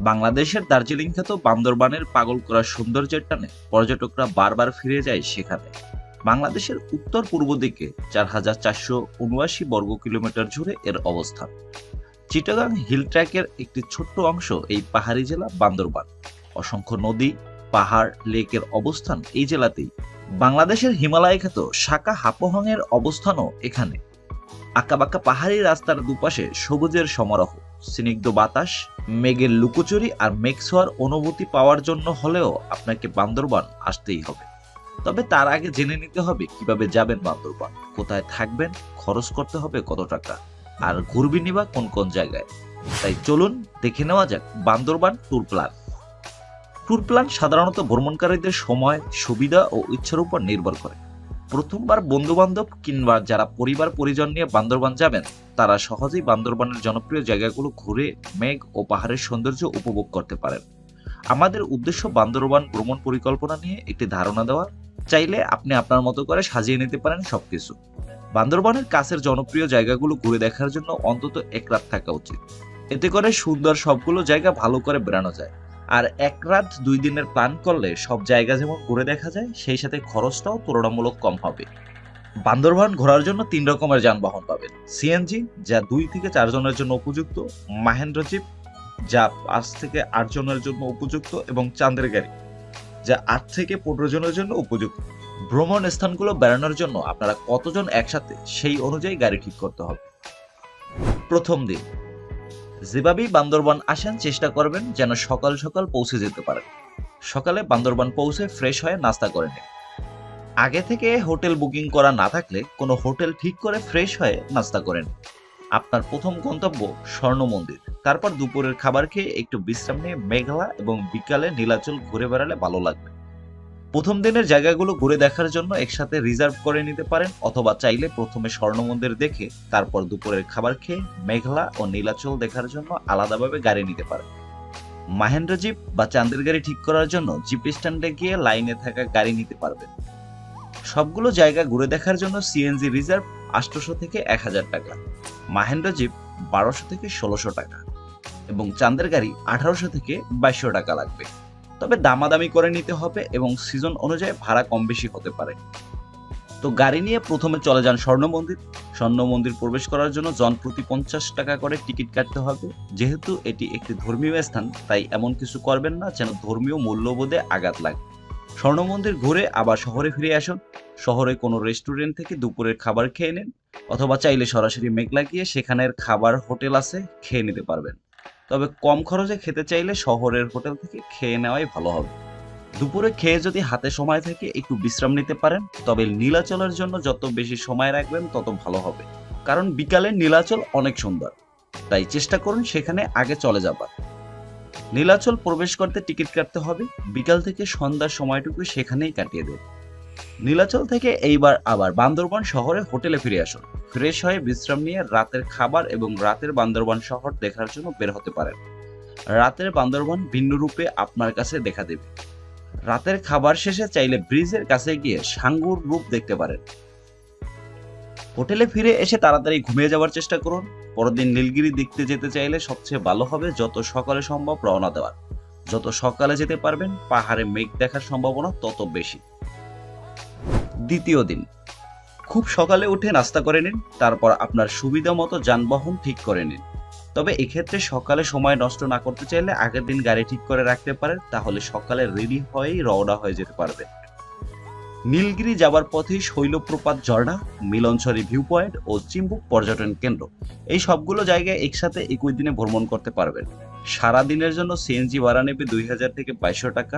বাংলাদেশের দার্জিলিং খ্যাত বান্দরবানের পাগল করা সৌন্দর্যের টানে পর্যটকরা বারবার ফিরে যায় সেখানে। বাংলাদেশের উত্তর পূর্ব দিকে ৪,৪৭৯ বর্গ কিলোমিটার জুড়ে এর অবস্থান। চিটাগাং হিল ট্র্যাকের একটি ছোট্ট অংশ এই পাহাড়ি জেলা বান্দরবান। অসংখ্য নদী, পাহাড়, লেকের অবস্থান এই জেলাতেই। বাংলাদেশের হিমালয় খ্যাত সাকা হাপোহং এর অবস্থানও এখানে। আঁকাবাঁকা পাহাড়ি রাস্তার দুপাশে সবুজের সমারোহ, স্নিগ্ধ বাতাস, মেঘের লুকোচুরি আর মেঘ ছোঁয়ার অনুভূতি পাওয়ার জন্য হলেও আপনাকে বান্দরবান আসতেই হবে। তবে তার আগে জেনে নিতে হবে কিভাবে যাবেন বান্দরবান, কোথায় থাকবেন, খরচ করতে হবে কত টাকা, আর ঘুরবেনই বা কোন কোন জায়গায়। তাই চলুন দেখে নেওয়া যাক Bandarban tour plan. Tour plan সাধারণত ভ্রমণকারীদের সময়, সুবিধা ও ইচ্ছার উপর নির্ভর করে। প্রথমবার বন্ধু বান্ধব কিংবা যারা পরিবার পরিজন নিয়ে বান্দরবান যাবেন, তারা সহজেই বান্দরবানের জনপ্রিয় জায়গাগুলো ঘুরে মেঘ ও পাহাড়ের সৌন্দর্য উপভোগ করতে পারেন। আমাদের উদ্দেশ্য বান্দরবান ভ্রমণ পরিকল্পনা নিয়ে একটি ধারণা দেওয়া। চাইলে আপনি আপনার মতো করে সাজিয়ে নিতে পারেন সবকিছু। বান্দরবানের কাছের জনপ্রিয় জায়গাগুলো ঘুরে দেখার জন্য অন্তত এক রাত থাকা উচিত। এতে করে সুন্দর সবগুলো জায়গা ভালো করে বেড়ানো যায়। আর এক রাত 2 দিনের প্ল্যান করলে সব জায়গা যেমন ঘুরে দেখা যায়, সেই সাথে খরচটাও তুলনামূলক কম হবে। বান্দরবান ঘোরার জন্য 3 রকমের যানবাহন পাবেন। সিএনজি, যা 2 থেকে 4 জনের জন্য উপযুক্ত, মাহেন্দ্র জিপ, যা 5 থেকে 8 জনের জন্য উপযুক্ত, এবং চাঁদের গাড়ি, যা 8 থেকে 15 জনের জন্য উপযুক্ত। ভ্রমণ স্থানগুলো বেড়ানোর জন্য আপনারা কতজন একসাথে, সেই অনুযায়ী গাড়ি ঠিক করতে হবে। প্রথম দিন যেভাবেই বান্দরবান আসেন, চেষ্টা করবেন যেন সকাল সকাল পৌঁছে যেতে পারেন। সকালে বান্দরবান পৌঁছে ফ্রেশ হয়ে নাস্তা করে নিন। আগে থেকে হোটেল বুকিং করা না থাকলে কোনো হোটেল ঠিক করে ফ্রেশ হয়ে নাস্তা করে নিন। আপনার প্রথম গন্তব্য স্বর্ণ মন্দির। তারপর দুপুরের খাবার খেয়ে একটু বিশ্রাম নিয়ে মেঘলা এবং বিকালে নীলাচল ঘুরে বেড়ালে ভালো লাগবে। প্রথম দিনের জায়গাগুলো ঘুরে দেখার জন্য একসাথে রিজার্ভ করে নিতে পারেন, অথবা চাইলে প্রথমে স্বর্ণ মন্দির দেখে তারপর দুপুরের খাবার খেয়ে মেঘলা ও নীলাচল দেখার জন্য আলাদাভাবে গাড়ি নিতে পারেন। মাহেন্দ্র জিপ বা চাঁদের গাড়ি ঠিক করার জন্য জিপ স্ট্যান্ডে গিয়ে লাইনে থাকা গাড়ি নিতে পারবেন। সবগুলো জায়গা ঘুরে দেখার জন্য সিএনজি রিজার্ভ 800 থেকে 1000 টাকা, মাহেন্দ্র জিপ 1200 থেকে 1600 টাকা এবং চাঁদের গাড়ি 1800 থেকে 2200 টাকা লাগবে। তবে দামাদামি করে নিতে হবে এবং সিজন অনুযায়ী ভাড়া কম বেশি হতে পারে। তো গাড়ি নিয়ে প্রথমে চলে যান স্বর্ণ মন্দির। স্বর্ণ মন্দির প্রবেশ করার জন্য জন প্রতি 50 টাকা করে টিকিট কাটতে হবে। যেহেতু এটি একটি ধর্মীয় স্থান, তাই এমন কিছু করবেন না যেন ধর্মীয় মূল্যবোধে আঘাত লাগে। স্বর্ণ মন্দির ঘুরে আবার শহরে ফিরে আসুন। শহরে কোনো রেস্টুরেন্ট থেকে দুপুরের খাবার খেয়ে নিন, অথবা চাইলে সরাসরি মেঘলা গিয়ে সেখানের খাবার হোটেল আছে, খেয়ে নিতে পারবেন। তবে কম খরচে খেতে চাইলে শহরের হোটেল থেকে খেয়ে নেওয়াই ভালো হবে। দুপুরে খেয়ে যদি হাতে সময় থাকে একটু বিশ্রাম নিতে পারেন। তবে নীলাচলের জন্য যত বেশি সময় রাখবেন তত ভালো হবে, কারণ বিকালে নীলাচল অনেক সুন্দর। তাই চেষ্টা করুন সেখানে আগে চলে যাবার। নীলাচল প্রবেশ করতে টিকিট কাটতে হবে। বিকাল থেকে সন্ধ্যার সময়টুকু সেখানেই কাটিয়ে দেন। নীলাচল থেকে এইবার আবার বান্দরবান শহরে হোটেলে ফিরে আসুন। ফ্রেশ হয়ে বিশ্রাম নিয়ে রাতের খাবার এবং রাতের বান্দরবান শহর দেখার জন্য বের হতে পারেন। রাতের বান্দরবান ভিন্ন রূপে আপনার কাছে দেখা দেবে। রাতের খাবার শেষে চাইলে ব্রিজের কাছে গিয়ে সাঙ্গুর রূপ দেখতে পারেন। হোটেলে ফিরে এসে তাড়াতাড়ি ঘুমিয়ে যাওয়ার চেষ্টা করুন। পরদিন নীলগিরি দেখতে যেতে চাইলে সবচেয়ে ভালো হবে যত সকালে সম্ভব রওনা দেওয়ার। যত সকালে যেতে পারবেন পাহাড়ে মেঘ দেখার সম্ভাবনা তত বেশি। দ্বিতীয় দিন খুব সকালে উঠে নাস্তা করে নিন। তারপর আপনার সুবিধা মতো যানবাহন ঠিক করে নিন। তবে এক্ষেত্রে সকালে সময় নষ্ট না করতে চাইলে আগের দিন গাড়ি ঠিক করে রাখতে পারেন, তাহলে সকালে রেডি হয়েই রওনা হয়ে যেতে পারবেন। নীলগিরি যাবার পথে শৈলপ্রপাত ঝর্ণা, মিলনছড়ি ভিউ পয়েন্ট ও চিম্বুক পর্যটন কেন্দ্র, এই সবগুলো জায়গায় একসাথে একই দিনে ভ্রমণ করতে পারবেন। সারা দিনের জন্য সিএনজি ভাড়া নেবে 2000 থেকে 2200 টাকা,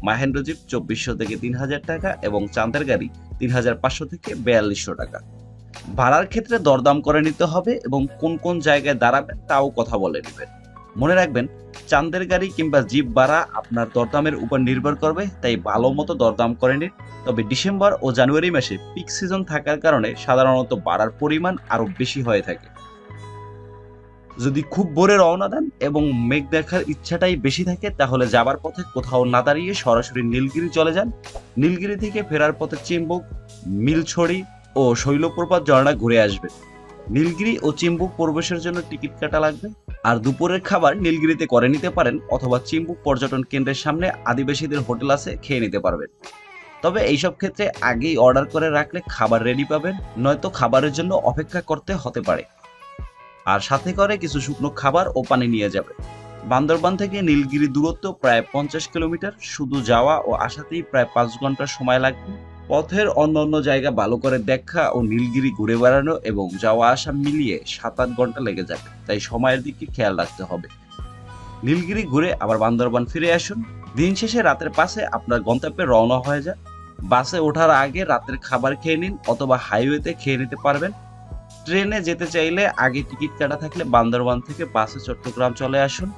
মাহেন্দ্র জিপ 2400 থেকে 3000 টাকা এবং চাঁদের গাড়ি 3500 থেকে 4200 টাকা। ভাড়ার ক্ষেত্রে দরদাম করে নিতে হবে এবং কোন কোন জায়গায় দাঁড়াবেন তাও কথা বলে নেবেন। মনে রাখবেন, চাঁদের গাড়ি কিংবা জিপ ভাড়া আপনার দরদামের উপর নির্ভর করবে, তাই ভালো মতো দরদাম করে নিন। তবে ডিসেম্বর ও জানুয়ারি মাসে পিক সিজন থাকার কারণে সাধারণত ভাড়ার পরিমাণ আরো বেশি হয়ে থাকে। যদি খুব ভোরে রওনা দেন এবং মেঘ দেখার ইচ্ছাটাই বেশি থাকে, তাহলে যাবার পথে কোথাও না দাঁড়িয়ে সরাসরি নীলগিরি চলে যান। নীলগিরি থেকে ফেরার পথে চিম্বুক, মিলছড়ি ও শৈলপ্রপাত ঝর্ণা ঘুরে আসবেন। নীলগিরি ও চিম্বুক প্রবেশের জন্য টিকিট কাটা লাগবে। আর দুপুরের খাবার নীলগিরিতে করে নিতে পারেন অথবা চিম্বুক পর্যটন কেন্দ্রের সামনে আদিবাসীদের হোটেল আছে, খেয়ে নিতে পারবেন। তবে এইসব ক্ষেত্রে আগেই অর্ডার করে রাখলে খাবার রেডি পাবেন, নয়তো খাবারের জন্য অপেক্ষা করতে হতে পারে। আর সাথে করে কিছু শুকনো খাবার ও পানি নিয়ে যাবে। বান্দরবান থেকে নীলগিরি দূরত্ব প্রায় 50 কিলোমিটার, শুধু যাওয়া ও আসাতেই প্রায় 5 ঘন্টা সময় লাগবে। পথের অন্যান্য জায়গা ভালো করে দেখা ও নীলগিরি ঘুরে বেড়ানো এবং যাওয়া আসা মিলিয়ে 7-8 ঘন্টা লেগে যাবে, তাই সময়ের দিকে খেয়াল রাখতে হবে। নীলগিরি ঘুরে আবার বান্দরবান ফিরে আসুন। দিন শেষে রাতের পাশে আপনার গন্তব্যে রওনা হয়ে যান। বাসে ওঠার আগে রাতের খাবার খেয়ে নিন অথবা হাইওয়েতে খেয়ে নিতে পারবেন। ট্রেনে যেতে চাইলে আগে টিকিট কাটা থাকলে বান্দরবান থেকে বাসে চট্টগ্রাম চলে আসুন।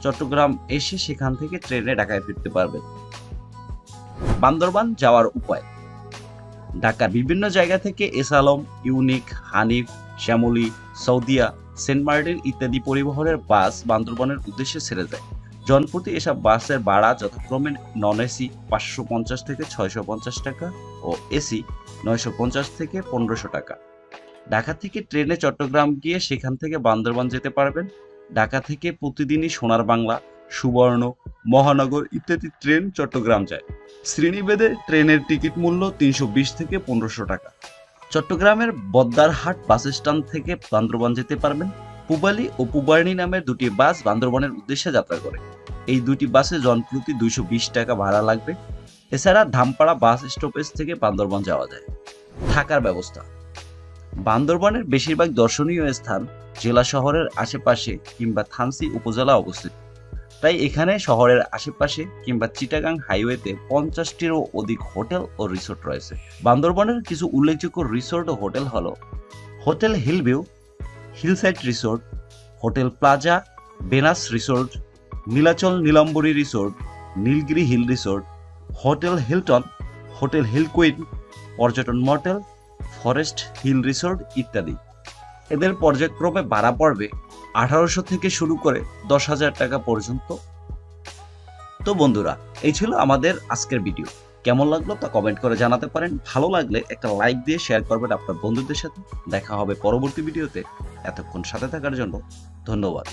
চট্টগ্রাম এসে সেখান থেকে ট্রেনে ঢাকায় ফিরতে পারবেন। বান্দরবান যাওয়ার উপায়: ঢাকার বিভিন্ন জায়গা থেকে S Alam, Unique, Hanif, Shyamoli, Saudia, Saint Martin ইত্যাদি পরিবহনের বাস বান্দরবানের উদ্দেশ্যে ছেড়ে যায়। জনপ্রতি এসব বাসের ভাড়া যথাক্রমে নন এসি 550 থেকে 650 টাকা ও এসি 950 থেকে 1500 টাকা। ঢাকা থেকে ট্রেনে চট্টগ্রাম গিয়ে সেখান থেকে বান্দরবান যেতে পারবেন। ঢাকা থেকে প্রতিদিনই সোনার বাংলা, সুবর্ণ, মহানগর ইত্যাদি ট্রেন চট্টগ্রাম যায়। শ্রেণীভেদে ট্রেনের টিকিট মূল্য 320 থেকে 1500 টাকা। চট্টগ্রামের বদ্দারহাট বাস স্ট্যান্ড থেকে বান্দরবান যেতে পারবেন। পূবালী ও পূবার্ণী নামের দুটি বাস বান্দরবানের উদ্দেশ্যে যাত্রা করে। এই দুটি বাসে জনপ্রতি 220 টাকা ভাড়া লাগবে। এছাড়া ধামপাড়া বাস স্টপেজ থেকে বান্দরবান যাওয়া যায়। থাকার ব্যবস্থা: বান্দরবানের বেশিরভাগ দর্শনীয় স্থান জেলা শহরের আশেপাশে কিংবা থানচি উপজেলা অবস্থিত, তাই এখানে শহরের আশেপাশে কিংবা চিটাগাং হাইওয়েতে 50টিরও অধিক হোটেল ও রিসোর্ট রয়েছে। বান্দরবানের কিছু উল্লেখযোগ্য রিসোর্ট ও হোটেল হলো hotel hillview, hillside resort, hotel plaza, Benas resort, Nilachal Nilambori resort, Nilgiri hill resort, hotel Hilton, hotel hill queen, পর্যটন মটেল, ফরেস্ট হিল রিসোর্ট ইত্যাদি। এদের পর্যায়ক্রমে ভাড়া পড়বে 1800 থেকে শুরু করে 10,000 টাকা পর্যন্ত। তো বন্ধুরা, এই ছিল আমাদের আজকের ভিডিও। কেমন লাগলো তা কমেন্ট করে জানাতে পারেন। ভালো লাগলে একটা লাইক দিয়ে শেয়ার করবেন আপনার বন্ধুদের সাথে। দেখা হবে পরবর্তী ভিডিওতে। এতক্ষণ সাথে থাকার জন্য ধন্যবাদ।